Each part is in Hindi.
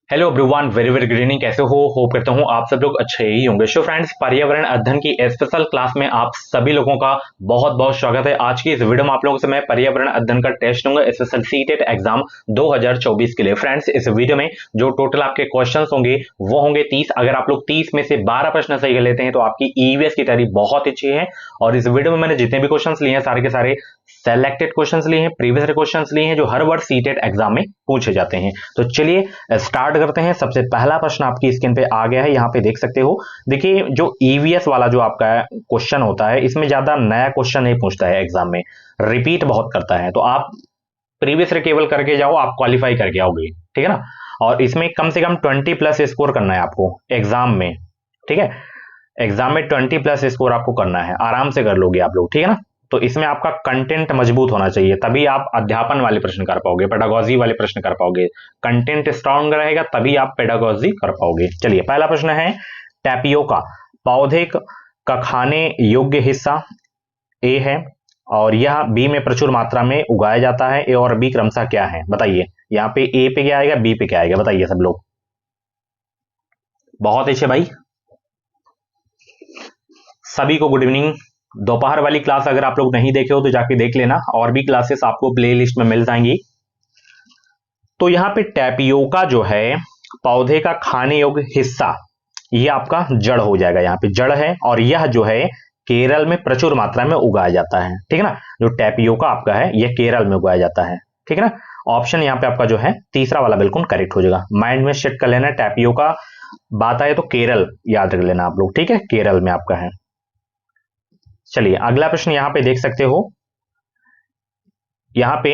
Hello everyone, very very good evening. कैसे हो? होप करता हूँ आप सब लोग अच्छे ही होंगे। सो फ्रेंड्स, पर्यावरण अध्ययन की स्पेशल क्लास में आप सभी लोगों का बहुत बहुत स्वागत है। आज की इस वीडियो में आप लोगों से मैं पर्यावरण अध्ययन का टेस्ट लूंगा स्पेशल सीटेट एग्जाम 2024 के लिए। फ्रेंड्स, इस वीडियो में जो टोटल आपके क्वेश्चंस होंगे वो होंगे 30। अगर आप लोग 30 में से 12 प्रश्न सही कर लेते हैं तो आपकी ईवीएस की तैयारी बहुत अच्छी है। और इस वीडियो में मैंने जितने भी क्वेश्चन लिए हैं सारे के सारे सेलेक्टेड क्वेश्चंस लिए हैं, प्रीवियस क्वेश्चंस लिए हैं जो हर वर्ष सीटेट एग्जाम में पूछे जाते हैं। तो चलिए स्टार्ट करते हैं। सबसे पहला प्रश्न आपकी स्क्रीन पे आ गया है, यहाँ पे देख सकते हो। देखिए, जो ईवीएस वाला जो आपका क्वेश्चन होता है इसमें ज्यादा नया क्वेश्चन नहीं पूछता है, एग्जाम में रिपीट बहुत करता है। तो आप प्रीवियस केवल करके जाओ, आप क्वालिफाई करके आओगे, ठीक है ना। और इसमें कम से कम 20 प्लस स्कोर करना है आपको एग्जाम में, ठीक है। एग्जाम में 20 प्लस स्कोर आपको करना है, आराम से कर लोगे आप लोग, ठीक है ना। तो इसमें आपका कंटेंट मजबूत होना चाहिए, तभी आप अध्यापन वाले प्रश्न कर पाओगे, पेडागोजी वाले प्रश्न कर पाओगे। कंटेंट स्ट्रांग रहेगा तभी आप पेडागोजी कर पाओगे। चलिए, पहला प्रश्न है, टैपियोका पौधे का खाने योग्य हिस्सा ए है और यह बी में प्रचुर मात्रा में उगाया जाता है। ए और बी क्रमशः क्या है, बताइए। यहाँ पे ए पे क्या आएगा, बी पे क्या आएगा, बताइए सब लोग। बहुत अच्छे भाई, सभी को गुड इवनिंग। दोपहर वाली क्लास अगर आप लोग नहीं देखे हो तो जाके देख लेना, और भी क्लासेस आपको प्लेलिस्ट में मिल जाएंगी। तो यहाँ पे टैपियोका जो है पौधे का खाने योग्य हिस्सा, ये आपका जड़ हो जाएगा। यहाँ पे जड़ है और यह जो है केरल में प्रचुर मात्रा में उगाया जाता है, ठीक है ना। जो टैपियोका आपका है यह केरल में उगाया जाता है, ठीक है ना। ऑप्शन यहाँ पे आपका जो है तीसरा वाला बिल्कुल करेक्ट हो जाएगा। माइंड में सेट कर लेना, टैपियोका बात आए तो केरल याद रख लेना आप लोग, ठीक है, केरल में आपका है। चलिए, अगला प्रश्न यहां पे देख सकते हो। यहां पे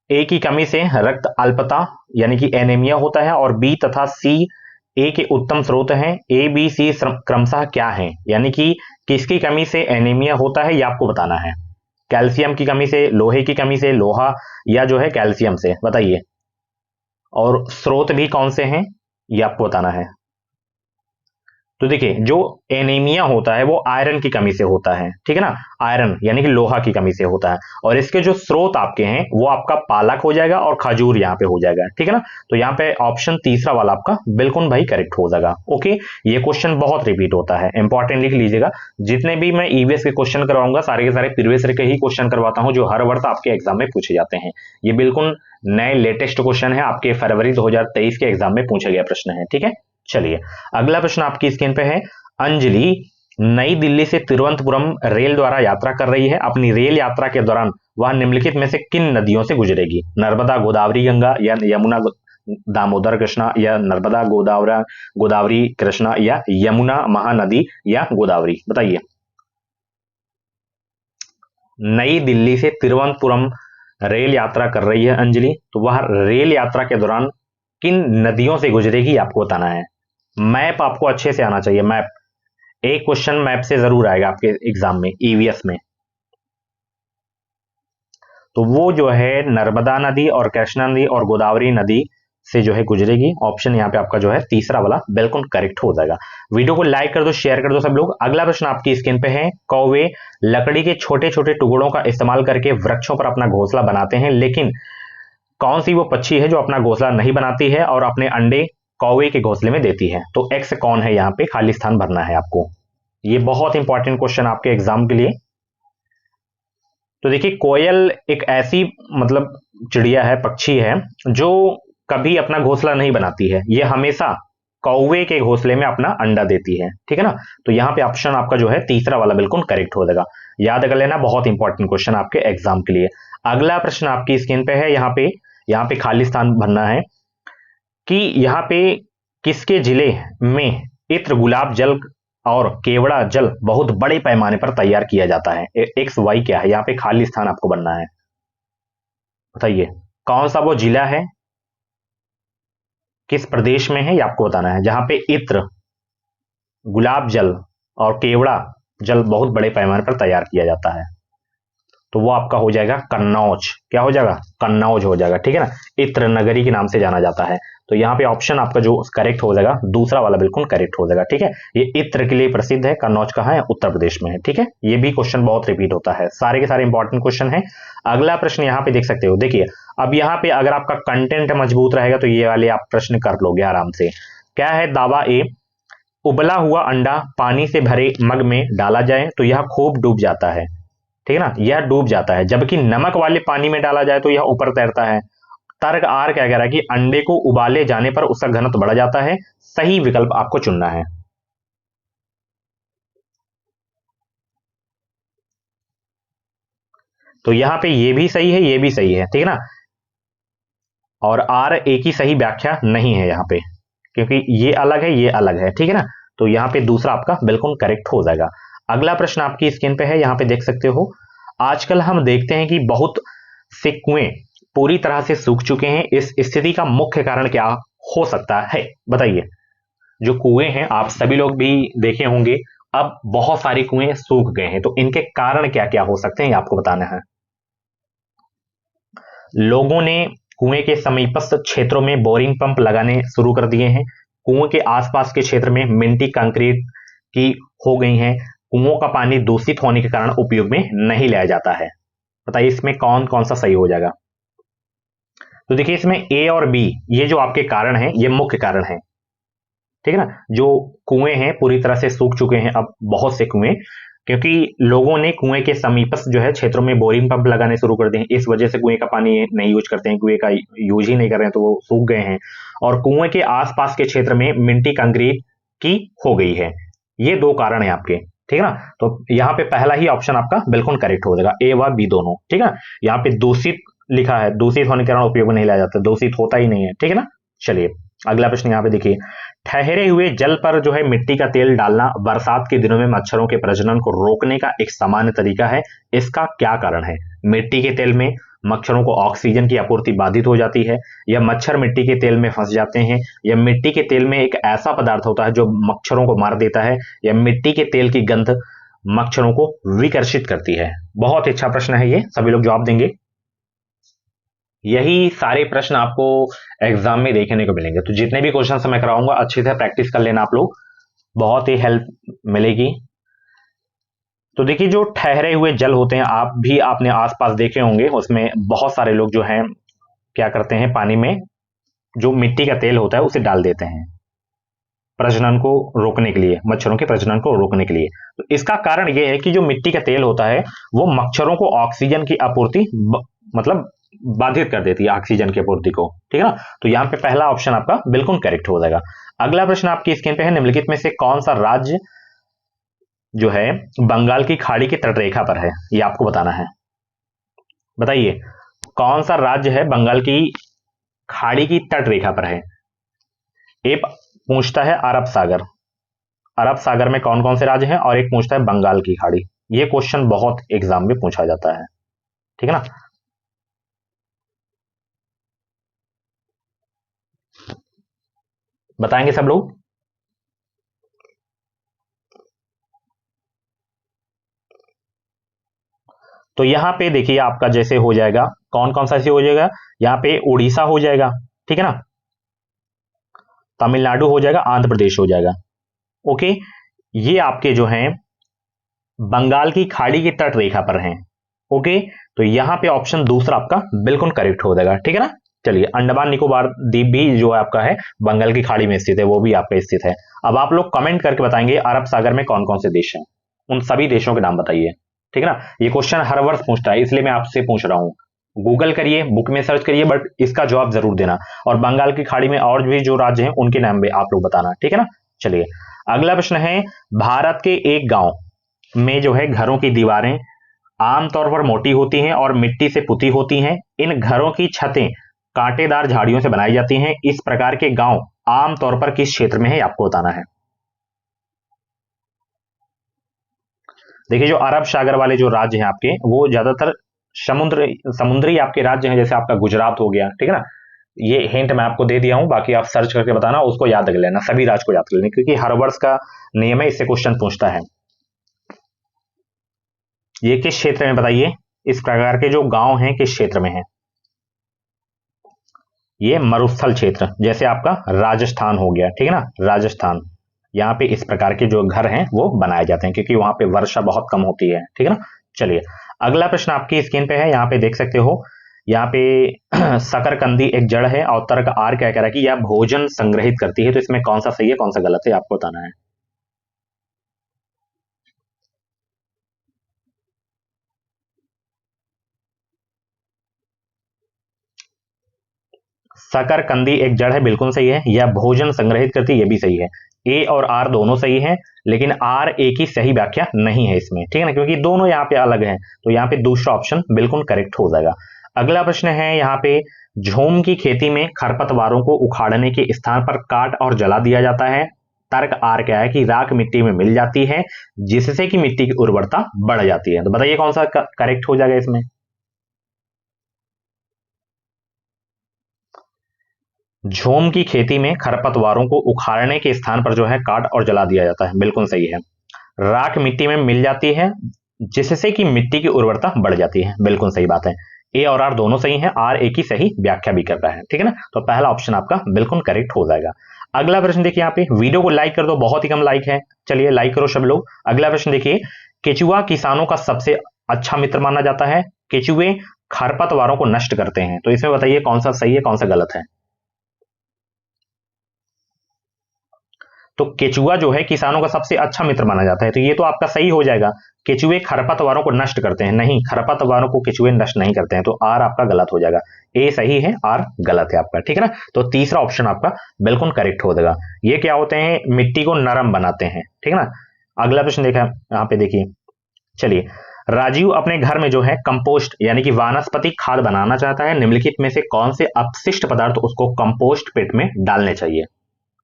ए की कमी से रक्त अल्पता यानी कि एनीमिया होता है, और बी तथा सी ए के उत्तम स्रोत हैं। ए बी सी क्रमशः क्या है, यानी कि किसकी कमी से एनीमिया होता है ये आपको बताना है। कैल्शियम की कमी से, लोहे की कमी से, लोहा या जो है कैल्शियम से, बताइए। और स्रोत भी कौन से हैं ये आपको बताना है। तो देखिए, जो एनीमिया होता है वो आयरन की कमी से होता है, ठीक है ना। आयरन यानी कि लोहा की कमी से होता है। और इसके जो स्रोत आपके हैं वो आपका पालक हो जाएगा और खजूर यहाँ पे हो जाएगा, ठीक है ना। तो यहाँ पे ऑप्शन तीसरा वाला आपका बिल्कुल भाई करेक्ट हो जाएगा। ओके, ये क्वेश्चन बहुत रिपीट होता है, इंपॉर्टेंट लिख लीजिएगा। जितने भी मैं ईवीएस के क्वेश्चन करवाऊंगा सारे के सारे प्रीवियस के ही क्वेश्चन करवाता हूँ जो हर वर्ष आपके एग्जाम में पूछे जाते हैं। ये बिल्कुल नए लेटेस्ट क्वेश्चन है, आपके फरवरी 2023 के एग्जाम में पूछा गया प्रश्न है, ठीक है। चलिए, अगला प्रश्न आपकी स्क्रीन पे है। अंजलि नई दिल्ली से तिरुवनंतपुरम रेल द्वारा यात्रा कर रही है। अपनी रेल यात्रा के दौरान वह निम्नलिखित में से किन नदियों से गुजरेगी? नर्मदा, गोदावरी, गंगा या यमुना, दामोदर, कृष्णा या नर्मदा, गोदावरी, कृष्णा या यमुना, महानदी या गोदावरी, बताइए। नई दिल्ली से तिरुवनंतपुरम रेल यात्रा कर रही है अंजलि, तो वह रेल यात्रा के दौरान किन नदियों से गुजरेगी आपको बताना है। मैप आपको अच्छे से आना चाहिए, मैप। एक क्वेश्चन मैप से जरूर आएगा आपके एग्जाम में, ईवीएस में। तो वो जो है नर्मदा नदी और कृष्णा नदी और गोदावरी नदी से जो है गुजरेगी। ऑप्शन यहाँ पे आपका जो है तीसरा वाला बिल्कुल करेक्ट हो जाएगा। वीडियो को लाइक कर दो, शेयर कर दो सब लोग। अगला प्रश्न आपकी स्क्रीन पे है। कौवे लकड़ी के छोटे छोटे टुकड़ों का इस्तेमाल करके वृक्षों पर अपना घोंसला बनाते हैं, लेकिन कौन सी वो पक्षी है जो अपना घोंसला नहीं बनाती है और अपने अंडे कौवे के घोंसले में देती है? तो एक्स कौन है, यहाँ पे खाली स्थान भरना है आपको। ये बहुत इंपॉर्टेंट क्वेश्चन आपके एग्जाम के लिए। तो देखिए, कोयल एक ऐसी मतलब चिड़िया है, पक्षी है, जो कभी अपना घोंसला नहीं बनाती है। ये हमेशा कौवे के घोंसले में अपना अंडा देती है, ठीक है ना। तो यहाँ पे ऑप्शन आपका जो है तीसरा वाला बिल्कुल करेक्ट हो जाएगा। याद कर लेना, बहुत इंपॉर्टेंट क्वेश्चन आपके एग्जाम के लिए। अगला प्रश्न आपकी स्क्रीन पे है। यहाँ पे खाली स्थान भरना है कि यहाँ पे किसके जिले में इत्र, गुलाब जल और केवड़ा जल बहुत बड़े पैमाने पर तैयार किया जाता है। एक्स वाई क्या है, यहाँ पे खाली स्थान आपको बनना है, बताइए। कौन सा वो जिला है, किस प्रदेश में है, ये आपको बताना है, जहां पे इत्र, गुलाब जल और केवड़ा जल बहुत बड़े पैमाने पर तैयार किया जाता है। तो वो आपका हो जाएगा कन्नौज। क्या हो जाएगा? कन्नौज हो जाएगा, ठीक है ना। इत्र नगरी के नाम से जाना जाता है। तो यहाँ पे ऑप्शन आपका जो करेक्ट हो जाएगा दूसरा वाला बिल्कुल करेक्ट हो जाएगा, ठीक है। ये इत्र के लिए प्रसिद्ध है। कन्नौज कहाँ है? उत्तर प्रदेश में है, ठीक है। ये भी क्वेश्चन बहुत रिपीट होता है, सारे के सारे इंपॉर्टेंट क्वेश्चन है। अगला प्रश्न यहाँ पे देख सकते हो, देखिए अब यहाँ पे अगर आपका कंटेंट मजबूत रहेगा तो ये वाले आप प्रश्न कर लोगे आराम से। क्या है दावा ए? उबला हुआ अंडा पानी से भरे मग में डाला जाए तो यह खूब डूब जाता है, ठीक है ना, यह डूब जाता है, जबकि नमक वाले पानी में डाला जाए तो यह ऊपर तैरता है। तर्क आर क्या कह रहा है कि अंडे को उबाले जाने पर उसका घनत्व बढ़ जाता है। सही विकल्प आपको चुनना है। तो यहां पे ये भी सही है, ये भी सही है, ठीक है ना। और आर ए की सही व्याख्या नहीं है यहाँ पे, क्योंकि ये अलग है, ये अलग है, ठीक है ना। तो यहाँ पे दूसरा आपका बिल्कुल करेक्ट हो जाएगा। अगला प्रश्न आपकी स्क्रीन पे है, यहाँ पे देख सकते हो। आजकल हम देखते हैं कि बहुत से कुएं पूरी तरह से सूख चुके हैं। इस स्थिति का मुख्य कारण क्या हो सकता है? बताइए। जो कुएं हैं आप सभी लोग भी देखे होंगे, अब बहुत सारे कुएं सूख गए हैं, तो इनके कारण क्या क्या हो सकते हैं ये आपको बताना है। लोगों ने कुएं के समीपस्थ क्षेत्रों में बोरिंग पंप लगाने शुरू कर दिए हैं। कुएं के आसपास के क्षेत्र में मिट्टी कंक्रीट की हो गई हैं। कुओं का पानी दूषित होने के कारण उपयोग में नहीं लिया जाता है। बताइए इसमें कौन कौन सा सही हो जाएगा। तो देखिए इसमें ए और बी ये जो आपके कारण हैं ये मुख्य कारण हैं, ठीक है ना। जो कुएं हैं पूरी तरह से सूख चुके हैं अब बहुत से कुएं, क्योंकि लोगों ने कुएं के समीपस्थ जो है क्षेत्रों में बोरिंग पंप लगाने शुरू कर दिए हैं। इस वजह से कुएं का पानी नहीं यूज करते हैं, कुएं का यूज ही नहीं कर रहे हैं, तो वो सूख गए हैं। और कुएं के आसपास के क्षेत्र में मिट्टी कंक्रीट की हो गई है। ये दो कारण है आपके, ठीक है ना। तो यहाँ पे पहला ही ऑप्शन आपका बिल्कुल करेक्ट हो जाएगा, ए व बी दोनों, ठीक है। यहाँ पे दूषित लिखा है, दूषित होने के कारण उपयोग में नहीं लाया जाता, दूषित होता ही नहीं है, ठीक है ना। चलिए अगला प्रश्न यहाँ पे देखिए। ठहरे हुए जल पर जो है मिट्टी का तेल डालना बरसात के दिनों में मच्छरों के प्रजनन को रोकने का एक सामान्य तरीका है। इसका क्या कारण है? मिट्टी के तेल में मच्छरों को ऑक्सीजन की आपूर्ति बाधित हो जाती है, या मच्छर मिट्टी के तेल में फंस जाते हैं, या मिट्टी के तेल में एक ऐसा पदार्थ होता है जो मच्छरों को मार देता है, या मिट्टी के तेल की गंध मच्छरों को विकर्षित करती है। बहुत अच्छा प्रश्न है ये, सभी लोग जवाब देंगे। यही सारे प्रश्न आपको एग्जाम में देखने को मिलेंगे, तो जितने भी क्वेश्चन मैं कराऊंगा अच्छे से प्रैक्टिस कर लेना आप लोग, बहुत ही हेल्प मिलेगी। तो देखिए जो ठहरे हुए जल होते हैं आप भी आपने आसपास देखे होंगे, उसमें बहुत सारे लोग जो हैं क्या करते हैं, पानी में जो मिट्टी का तेल होता है उसे डाल देते हैं प्रजनन को रोकने के लिए, मच्छरों के प्रजनन को रोकने के लिए। तो इसका कारण यह है कि जो मिट्टी का तेल होता है वो मच्छरों को ऑक्सीजन की आपूर्ति मतलब बाधित कर देती है, ऑक्सीजन की आपूर्ति को, ठीक है ना। तो यहाँ पे पहला ऑप्शन आपका बिल्कुल करेक्ट हो जाएगा। अगला प्रश्न आपकी स्क्रीन पे है, निम्नलिखित में से कौन सा राज्य जो है बंगाल की खाड़ी की तटरेखा पर है, ये आपको बताना है। बताइए कौन सा राज्य है बंगाल की खाड़ी की तटरेखा पर है। ए पूछता है अरब सागर, अरब सागर में कौन कौन से राज्य हैं, और एक पूछता है बंगाल की खाड़ी। ये क्वेश्चन बहुत एग्जाम में पूछा जाता है, ठीक है ना। बताएंगे सब लोग। तो यहां पे देखिए आपका जैसे हो जाएगा, कौन कौन सा ऐसे हो जाएगा, यहाँ पे उड़ीसा हो जाएगा, ठीक है ना, तमिलनाडु हो जाएगा, आंध्र प्रदेश हो जाएगा। ओके, ये आपके जो हैं बंगाल की खाड़ी की तट रेखा पर हैं। ओके, तो यहां पे ऑप्शन दूसरा आपका बिल्कुल करेक्ट हो जाएगा, ठीक है ना। चलिए अंडमान निकोबार द्वीप भी जो है आपका है बंगाल की खाड़ी में स्थित है, वो भी आपका स्थित है। अब आप लोग कमेंट करके बताएंगे अरब सागर में कौन कौन से देश हैं, उन सभी देशों के नाम बताइए, ठीक है ना। ये क्वेश्चन हर वर्ष पूछता है, इसलिए मैं आपसे पूछ रहा हूं। गूगल करिए, बुक में सर्च करिए, बट इसका जवाब जरूर देना। और बंगाल की खाड़ी में और भी जो राज्य हैं उनके नाम भी आप लोग बताना, ठीक है ना। चलिए अगला प्रश्न है, भारत के एक गांव में जो है घरों की दीवारें आमतौर पर मोटी होती हैं और मिट्टी से पुती होती हैं। इन घरों की छतें कांटेदार झाड़ियों से बनाई जाती हैं। इस प्रकार के गांव आमतौर पर किस क्षेत्र में है आपको बताना है। देखिए जो अरब सागर वाले जो राज्य हैं आपके वो ज्यादातर समुद्री आपके राज्य हैं, जैसे आपका गुजरात हो गया, ठीक है ना। ये हिंट मैं आपको दे दिया हूं, बाकी आप सर्च करके बताना, उसको याद कर लेना, सभी राज्य को याद कर लेना, क्योंकि हर वर्ष का नियम है, इससे क्वेश्चन पूछता है। ये किस क्षेत्र में बताइए। इस प्रकार के जो गांव हैं किस क्षेत्र में हैं? ये मरुस्थल क्षेत्र, जैसे आपका राजस्थान हो गया, ठीक है ना, राजस्थान। यहाँ पे इस प्रकार के जो घर हैं वो बनाए जाते हैं क्योंकि वहां पे वर्षा बहुत कम होती है, ठीक है ना। चलिए अगला प्रश्न आपकी स्क्रीन पे है, यहाँ पे देख सकते हो। यहाँ पे शकरकंदी एक जड़ है और उत्तर का आर क्या कह रहा है कि यह भोजन संग्रहित करती है, तो इसमें कौन सा सही है कौन सा गलत है आपको बताना है। शकरकंदी एक जड़ है, बिल्कुल सही है। यह भोजन संग्रहित करती है, ये भी सही है। ए और आर दोनों सही है, लेकिन आर ए की सही व्याख्या नहीं है इसमें, ठीक है ना, क्योंकि दोनों यहाँ पे अलग हैं, तो यहाँ पे दूसरा ऑप्शन बिल्कुल करेक्ट हो जाएगा। अगला प्रश्न है यहाँ पे, झूम की खेती में खरपतवारों को उखाड़ने के स्थान पर काट और जला दिया जाता है। तर्क आर क्या है कि राख मिट्टी में मिल जाती है जिससे कि मिट्टी की उर्वरता बढ़ जाती है, तो बताइए कौन सा करेक्ट हो जाएगा इसमें। झूम की खेती में खरपतवारों को उखाड़ने के स्थान पर जो है काट और जला दिया जाता है, बिल्कुल सही है। राख मिट्टी में मिल जाती है जिससे कि मिट्टी की उर्वरता बढ़ जाती है, बिल्कुल सही बात है। ए और आर दोनों सही हैं, आर ए की सही व्याख्या भी करता है, ठीक है ना, तो पहला ऑप्शन आपका बिल्कुल करेक्ट हो जाएगा। अगला प्रश्न देखिए, यहाँ पे वीडियो को लाइक कर दो, बहुत ही कम लाइक है, चलिए लाइक करो सब लोग। अगला प्रश्न देखिए, केचुआ किसानों का सबसे अच्छा मित्र माना जाता है। केचुए खरपतवारों को नष्ट करते हैं, तो इसमें बताइए कौन सा सही है कौन सा गलत है। तो केचुआ जो है किसानों का सबसे अच्छा मित्र माना जाता है, तो ये तो आपका सही हो जाएगा। केचुए खरपतवारों को नष्ट करते हैं, नहीं, खरपतवारों को केचुए नष्ट नहीं करते हैं, तो आर आपका गलत हो जाएगा। ए सही है, आर गलत है आपका, ठीक है ना, तो तीसरा ऑप्शन आपका बिल्कुल करेक्ट हो जाएगा। ये क्या होते हैं, मिट्टी को नरम बनाते हैं, ठीक है ना। अगला प्रश्न देखा यहाँ पे देखिए, चलिए, राजीव अपने घर में जो है कंपोस्ट यानी कि वानस्पतिक खाद बनाना चाहता है, निम्नलिखित में से कौन से अपशिष्ट पदार्थ उसको कंपोस्ट पिट में डालने चाहिए।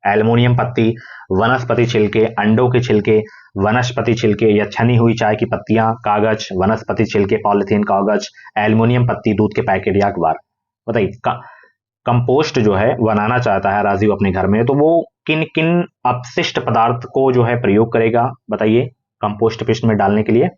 एल्युमिनियम पत्ती, वनस्पति छिलके, अंडों के छिलके, वनस्पति छिलके या छनी हुई चाय की पत्तियां, कागज, वनस्पति छिलके, पॉलिथीन, कागज, एल्युमिनियम पत्ती, दूध के पैकेट या अखबार। बताइए कंपोस्ट जो है बनाना चाहता है राजीव अपने घर में, तो वो किन किन अपशिष्ट पदार्थ को जो है प्रयोग करेगा, बताइए कंपोस्ट पिट में डालने के लिए।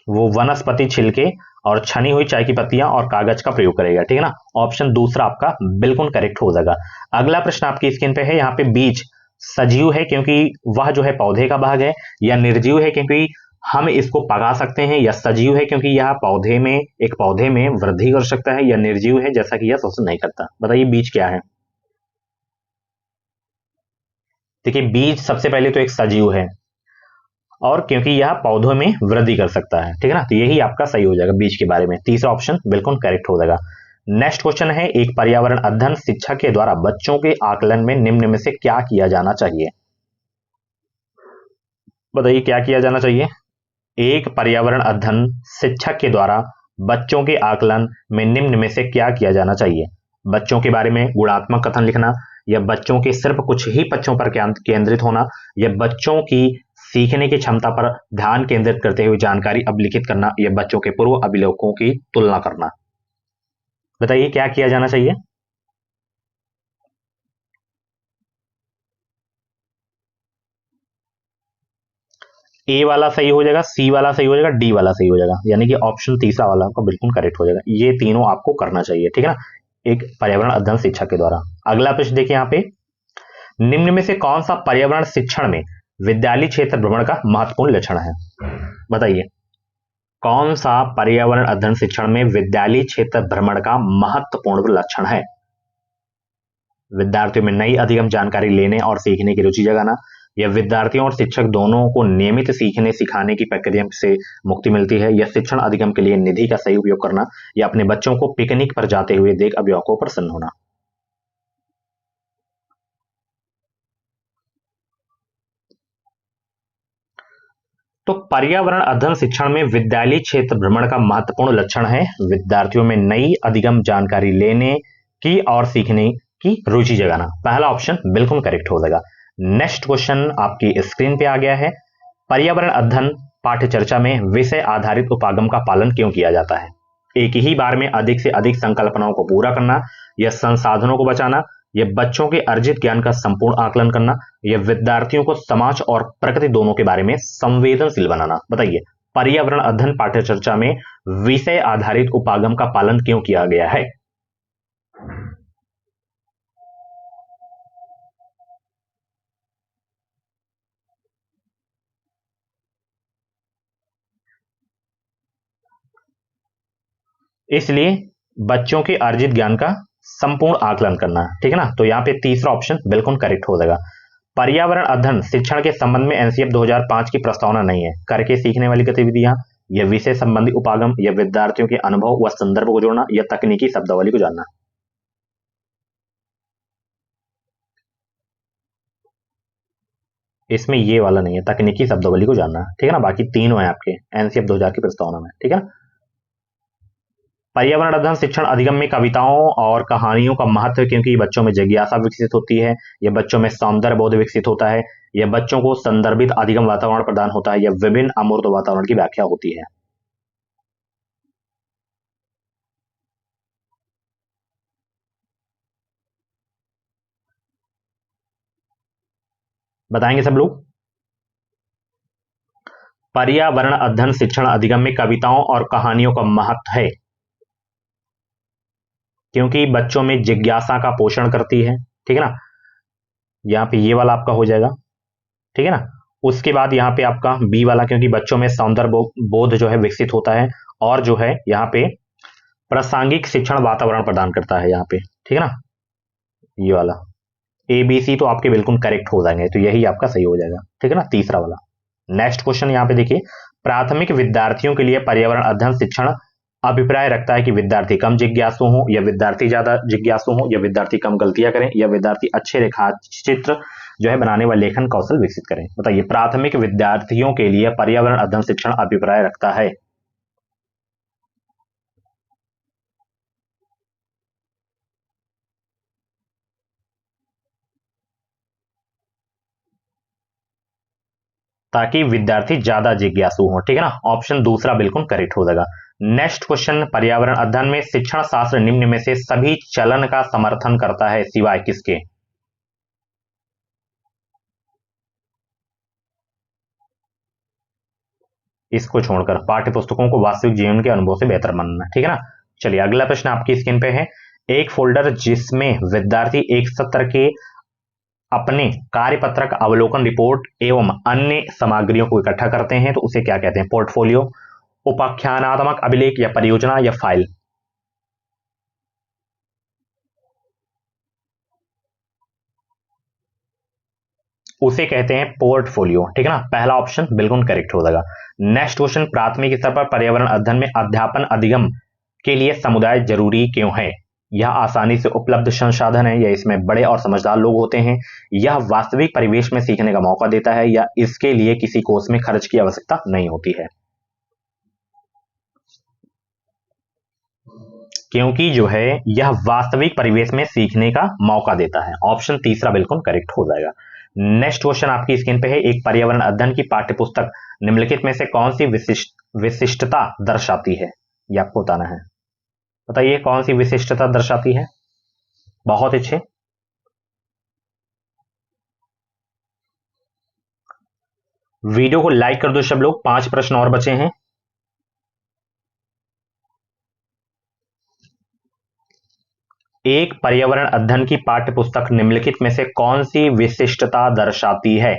वो वनस्पति छिलके और छनी हुई चाय की पत्तियां और कागज का प्रयोग करेगा, ठीक है ना, ऑप्शन दूसरा आपका बिल्कुल करेक्ट हो जाएगा। अगला प्रश्न आपकी स्क्रीन पे है, यहाँ पे बीज सजीव है क्योंकि वह जो है पौधे का भाग है, या निर्जीव है क्योंकि हम इसको पका सकते हैं, या सजीव है क्योंकि यह एक पौधे में वृद्धि कर सकता है, या निर्जीव है जैसा कि यह शोषण नहीं करता। बताइए बीज क्या है। देखिए बीज सबसे पहले तो एक सजीव है, और क्योंकि यह पौधों में वृद्धि कर सकता है, ठीक है ना, तो यही आपका सही हो जाएगा बीज के बारे में, तीसरा ऑप्शन बिल्कुल करेक्ट हो जाएगा। नेक्स्ट क्वेश्चन है, एक पर्यावरण अध्ययन शिक्षक के द्वारा बच्चों के आकलन में निम्न में से क्या किया जाना चाहिए। बताइए क्या किया जाना चाहिए। एक पर्यावरण अध्ययन शिक्षक के द्वारा बच्चों के आकलन में निम्न में से क्या किया जाना चाहिए। बच्चों के बारे में गुणात्मक कथन लिखना, या बच्चों के सिर्फ कुछ ही बच्चों पर केंद्रित होना, या बच्चों की सीखने की क्षमता पर ध्यान केंद्रित करते हुए जानकारी अभिलिखित करना, या बच्चों के पूर्व अभिलेखों की तुलना करना। बताइए क्या किया जाना चाहिए। ए वाला सही हो जाएगा, सी वाला सही हो जाएगा, डी वाला सही हो जाएगा, यानी कि ऑप्शन तीसरा वाला आपका बिल्कुल करेक्ट हो जाएगा। ये तीनों आपको करना चाहिए, ठीक है ना, एक पर्यावरण अध्ययन शिक्षक के द्वारा। अगला प्रश्न देखिए यहाँ पे, निम्न में से कौन सा पर्यावरण शिक्षण में विद्यालय क्षेत्र भ्रमण का महत्वपूर्ण लक्षण है। बताइए कौन सा पर्यावरण अध्ययन शिक्षण में विद्यालय क्षेत्र भ्रमण का महत्वपूर्ण लक्षण है। विद्यार्थियों में नई अधिगम जानकारी लेने और सीखने की रुचि जगाना, या विद्यार्थियों और शिक्षक दोनों को नियमित सीखने सिखाने की प्रक्रिया से मुक्ति मिलती है, या शिक्षण अधिगम के लिए निधि का सही उपयोग करना, या अपने बच्चों को पिकनिक पर जाते हुए देख अभिभावकों पर प्रसन्न होना। तो पर्यावरण अध्ययन शिक्षण में विद्यालय क्षेत्र भ्रमण का महत्वपूर्ण लक्षण है विद्यार्थियों में नई अधिगम जानकारी लेने की और सीखने की रुचि जगाना। पहला ऑप्शन बिल्कुल करेक्ट हो जाएगा। नेक्स्ट क्वेश्चन आपकी स्क्रीन पे आ गया है, पर्यावरण अध्ययन पाठ्य चर्चा में विषय आधारित उपागम का पालन क्यों किया जाता है। एक ही बार में अधिक से अधिक संकल्पनाओं को पूरा करना, या संसाधनों को बचाना, या बच्चों के अर्जित ज्ञान का संपूर्ण आकलन करना, या विद्यार्थियों को समाज और प्रकृति दोनों के बारे में संवेदनशील बनाना। बताइए, पर्यावरण अध्ययन पाठ्यचर्चा में विषय आधारित उपागम का पालन क्यों किया गया है? इसलिए बच्चों के अर्जित ज्ञान का संपूर्ण आकलन करना, ठीक है ना। तो यहाँ पे तीसरा ऑप्शन बिल्कुल करेक्ट हो जाएगा। पर्यावरण अध्ययन शिक्षण के संबंध में एनसीएफ 2005 की प्रस्तावना नहीं है। करके सीखने वाली गतिविधियां, या विषय संबंधी उपागम, या विद्यार्थियों के अनुभव व संदर्भ को जोड़ना, या तकनीकी शब्दावली को जानना। इसमें ये वाला नहीं है, तकनीकी शब्दावली को जानना, ठीक है ना। बाकी तीनों है आपके एनसीएफ 2000 की प्रस्तावना में, ठीक है ना। पर्यावरण अध्ययन शिक्षण अधिगम में कविताओं और कहानियों का महत्व, क्योंकि बच्चों में जिज्ञासा विकसित होती है, या बच्चों में सौंदर्य बोध विकसित होता है, या बच्चों को संदर्भित अधिगम वातावरण प्रदान होता है, या विभिन्न अमूर्त वातावरण की व्याख्या होती है। बताएंगे सब लोग। पर्यावरण अध्ययन शिक्षण अधिगम में कविताओं और कहानियों का महत्व है, क्योंकि बच्चों में जिज्ञासा का पोषण करती है, ठीक है ना। यहाँ पे ये वाला आपका हो जाएगा, ठीक है ना। उसके बाद यहाँ पे आपका बी वाला, क्योंकि बच्चों में सौंदर्य बोध जो है विकसित होता है, और जो है यहाँ पे प्रासंगिक शिक्षण वातावरण प्रदान करता है यहाँ पे, ठीक है ना। ये वाला ए बी सी तो आपके बिल्कुल करेक्ट हो जाएंगे, तो यही आपका सही हो जाएगा, ठीक है ना, तीसरा वाला। नेक्स्ट क्वेश्चन यहाँ पे देखिए, प्राथमिक विद्यार्थियों के लिए पर्यावरण अध्ययन शिक्षण अभिप्राय रखता है कि विद्यार्थी कम जिज्ञासु हो, या विद्यार्थी ज्यादा जिज्ञासु हो, या विद्यार्थी कम गलतियां करें, या विद्यार्थी अच्छे रेखाचित्र जो है बनाने व लेखन कौशल विकसित करें। बताइए, प्राथमिक विद्यार्थियों के लिए पर्यावरण अध्ययन शिक्षण अभिप्राय रखता है। ताकि विद्यार्थी ज्यादा जिज्ञासु हो, ठीक है ना। ऑप्शन दूसरा बिल्कुल करेक्ट हो जाएगा। नेक्स्ट क्वेश्चन, पर्यावरण अध्ययन में शिक्षण शास्त्र निम्न में से सभी चलन का समर्थन करता है सिवाय किसके? इसको छोड़कर पाठ्य पुस्तकों को वास्तविक जीवन के अनुभव से बेहतर मानना, ठीक है ना। चलिए अगला प्रश्न आपकी स्क्रीन पे है, एक फोल्डर जिसमें विद्यार्थी एक सत्र के अपने कार्यपत्रक, अवलोकन रिपोर्ट एवं अन्य सामग्रियों को इकट्ठा करते हैं, तो उसे क्या कहते हैं? पोर्टफोलियो, उपाख्यानात्मक अभिलेख, या परियोजना, या फाइल। उसे कहते हैं पोर्टफोलियो, ठीक है ना। पहला ऑप्शन बिल्कुल करेक्ट हो जाएगा। नेक्स्ट क्वेश्चन, प्राथमिक स्तर पर पर्यावरण अध्ययन में अध्यापन अधिगम के लिए समुदाय जरूरी क्यों है? यह आसानी से उपलब्ध संसाधन है, या इसमें बड़े और समझदार लोग होते हैं, यह वास्तविक परिवेश में सीखने का मौका देता है, या इसके लिए किसी कोर्स में खर्च की आवश्यकता नहीं होती है। क्योंकि जो है यह वास्तविक परिवेश में सीखने का मौका देता है। ऑप्शन तीसरा बिल्कुल करेक्ट हो जाएगा। नेक्स्ट क्वेश्चन आपकी स्क्रीन पे है, एक पर्यावरण अध्ययन की पाठ्यपुस्तक निम्नलिखित में से कौन सी विशिष्टता दर्शाती है? ये आपको बताना है। बताइए कौन सी विशिष्टता दर्शाती है? बहुत अच्छे, वीडियो को लाइक कर दो सब लोग। 5 प्रश्न और बचे हैं। एक पर्यावरण अध्ययन की पाठ्यपुस्तक निम्नलिखित में से कौन सी विशिष्टता दर्शाती है?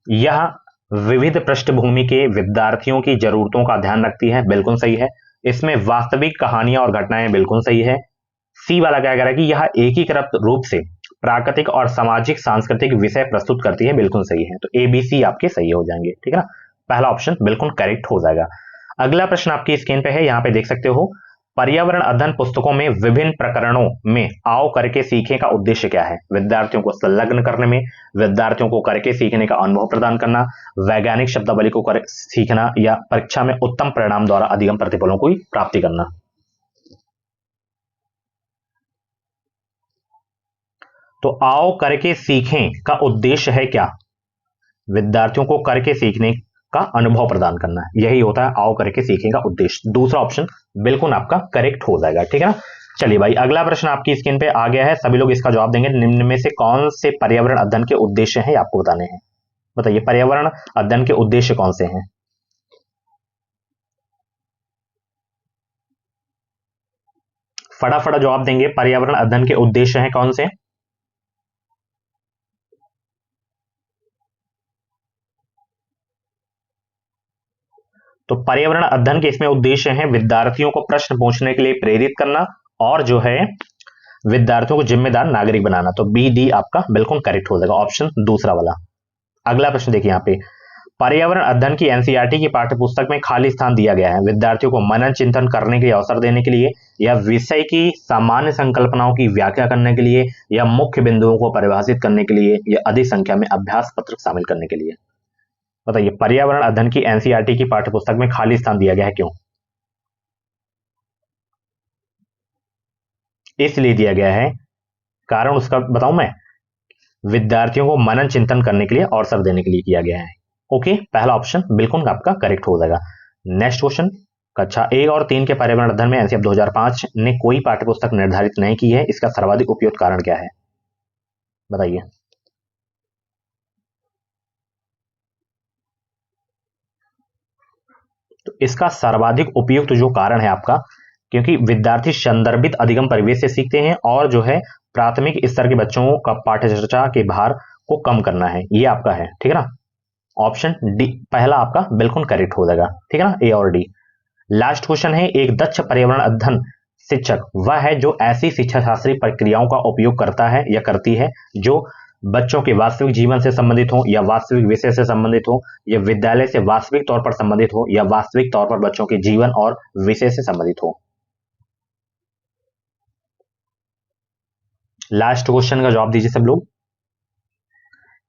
यह विविध पृष्ठभूमि के विद्यार्थियों की जरूरतों का ध्यान रखती है, बिल्कुल सही है। इसमें वास्तविक कहानियां और घटनाएं, बिल्कुल सही है। सी वाला क्या कह रहा है कि यह एकीकृत रूप से प्राकृतिक और सामाजिक सांस्कृतिक विषय प्रस्तुत करती है, बिल्कुल सही है। तो ए बी सी आपके सही हो जाएंगे, ठीक है ना। पहला ऑप्शन बिल्कुल करेक्ट हो जाएगा। अगला प्रश्न आपकी स्क्रीन पे है, यहां पे देख सकते हो, पर्यावरण अध्ययन पुस्तकों में विभिन्न प्रकरणों में आओ करके सीखे का उद्देश्य क्या है? विद्यार्थियों को संलग्न करने में, विद्यार्थियों को करके सीखने का अनुभव प्रदान करना, वैज्ञानिक शब्दावली को सीखना, या परीक्षा में उत्तम परिणाम द्वारा अधिगम प्रतिफलों की प्राप्ति करना। तो आओ करके सीखें का उद्देश्य है क्या? विद्यार्थियों को करके सीखने का अनुभव प्रदान करना, यही होता है आओ करके सीखें का उद्देश्य। दूसरा ऑप्शन बिल्कुल आपका करेक्ट हो जाएगा, ठीक है ना। चलिए भाई, अगला प्रश्न आपकी स्क्रीन पे आ गया है, सभी लोग इसका जवाब देंगे। निम्न में से कौन से पर्यावरण अध्ययन के उद्देश्य हैं, ये आपको बताने हैं। बताइए, पर्यावरण अध्ययन के उद्देश्य कौन से हैं? फटाफट जवाब देंगे, पर्यावरण अध्ययन के उद्देश्य हैं कौन से? तो पर्यावरण अध्ययन के इसमें उद्देश्य हैं विद्यार्थियों को प्रश्न पूछने के लिए प्रेरित करना और जो है विद्यार्थियों को जिम्मेदार नागरिक बनाना। तो बी डी आपका बिल्कुल करेक्ट हो जाएगा, ऑप्शन दूसरा वाला। अगला प्रश्न देखिए यहाँ पे, पर्यावरण अध्ययन की एनसीईआरटी की पाठ्य पुस्तक में खाली स्थान दिया गया है विद्यार्थियों को मनन चिंतन करने के अवसर देने के लिए, या विषय की सामान्य संकल्पनाओं की व्याख्या करने के लिए, या मुख्य बिंदुओं को परिभाषित करने के लिए, या अधिक संख्या में अभ्यास पत्र शामिल करने के लिए। बताइए, पर्यावरण अध्ययन की एनसीईआरटी की पाठ्य पुस्तक में खाली स्थान दिया गया है, क्यों? इसलिए दिया गया है, कारण उसका बताऊं मैं, विद्यार्थियों को मनन चिंतन करने के लिए अवसर देने के लिए किया गया है। ओके, पहला ऑप्शन बिल्कुल आपका करेक्ट हो जाएगा। नेक्स्ट क्वेश्चन, कक्षा 1 और 3 के पर्यावरण अध्ययन में एनसीईआरटी 2005 ने कोई पाठ्यपुस्तक निर्धारित नहीं की है, इसका सर्वाधिक उपयुक्त कारण क्या है? बताइए। तो इसका सर्वाधिक उपयुक्त जो कारण है आपका, क्योंकि विद्यार्थी संदर्भित अधिगम परिवेश से सीखते हैं और जो है प्राथमिक स्तर के बच्चों का पाठ्य चर्चा के भार को कम करना है, ये आपका है, ठीक है ना। ऑप्शन डी पहला आपका बिल्कुल करेक्ट हो जाएगा, ठीक है ना, ए और डी। लास्ट क्वेश्चन है, एक दक्ष पर्यावरण अध्ययन शिक्षक वह है जो ऐसी शिक्षा शास्त्रीय प्रक्रियाओं का उपयोग करता है या करती है जो बच्चों के वास्तविक जीवन से संबंधित हो, या वास्तविक विषय से संबंधित हो, या विद्यालय से वास्तविक तौर पर संबंधित हो, या वास्तविक तौर पर बच्चों के जीवन और विषय से संबंधित हो। लास्ट क्वेश्चन का जवाब दीजिए सब लोग।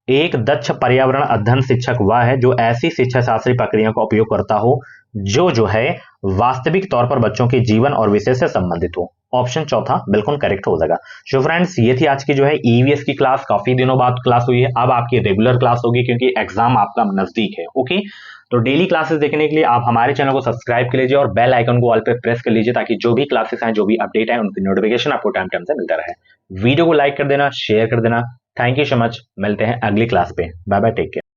एक दक्ष पर्यावरण अध्ययन शिक्षक वह है जो ऐसी शिक्षा शास्त्रीय प्रक्रिया का उपयोग करता हो जो है वास्तविक तौर पर बच्चों के जीवन और विषय से संबंधित हो। ऑप्शन चौथा बिल्कुल करेक्ट हो जाएगा। सो फ्रेंड्स, ये थी आज की जो है ईवीएस की क्लास, काफी दिनों बाद क्लास हुई है। अब आपकी रेगुलर क्लास होगी क्योंकि एग्जाम आपका नजदीक है। ओके, तो डेली क्लासेस देखने के लिए आप हमारे चैनल को सब्सक्राइब कर लीजिए और बेल आइकन को ऑल पे प्रेस कर लीजिए ताकि जो भी क्लासेस आए, जो भी अपडेट आए, उनकी नोटिफिकेशन आपको टाइम टाइम से मिलता रहे। वीडियो को लाइक कर देना, शेयर कर देना। थैंक यू सो मच, मिलते हैं अगली क्लास पे। Bye bye, take care.